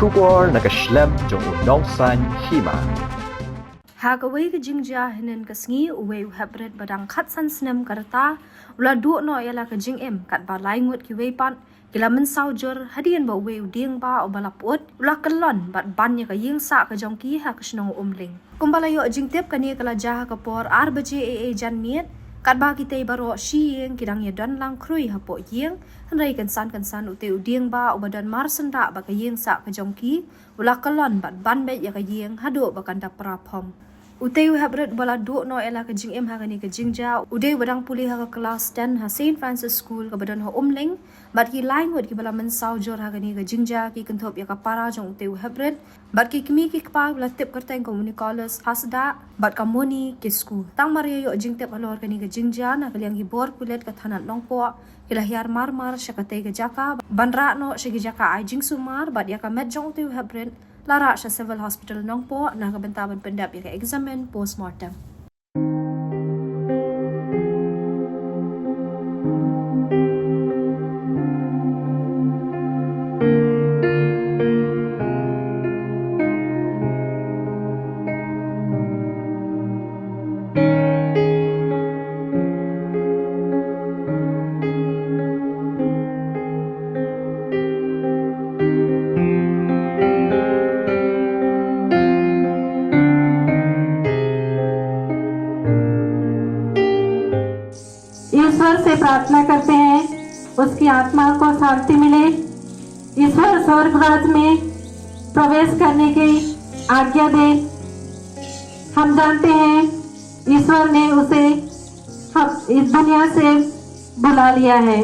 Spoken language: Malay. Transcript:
Shubor nakaslem jong unong san Hima. Hagaway ka Diengbah hinin kasngi Uwei Heprit badang khat san snem karta ula du no yala ka Ïing kat ba laingut ki weipan kila men saujur hadian ba Uwei Diengbah o balaput ula Kyllon bat banya ka Ïing sa ka jongki ha kasnong Umling. Kumbala yo jingtip kani kala jaha kapor 8 baje jan miet kat ba kitay baro Ïing kidang ya don lang krui hapo Ïing hanrai kan san ute Diengbah o badan marsenda ba ka Ïing sa ka jongki ula Kyllon bat ban be ya ka Ïing hado ba kan da prapom. Uwei Heprit bala du no ela ka Ïing ha kani ka Diengbah uday wadang puli ha ka kelas 10 ha St. Francis School ka badan ha Umling bat ki lain wad ki bala men saujur ha kani ka Diengbah ki kentop ya ka para jong Uwei Heprit bat ki kimi ki kpa bala tip kerteng komunikalos hasda bat ka moni ki school tang maria yo jingtip Halor kani ka Diengbah na kaliang gibor kulet ka thanan longpo kilahiar marmar syakatay ka jaka banra no syagi jaka ay jing sumar bat ya ka med jong Uwei Heprit lara sa civil hospital nong po na kabantaban pendap ya ka examen postmortem. ईश्वर से प्रार्थना करते हैं उसकी आत्मा को शांति मिले, ईश्वर स्वर्गराज में प्रवेश करने की आज्ञा दे। हम जानते हैं ईश्वर ने उसे इस दुनिया से बुला लिया है।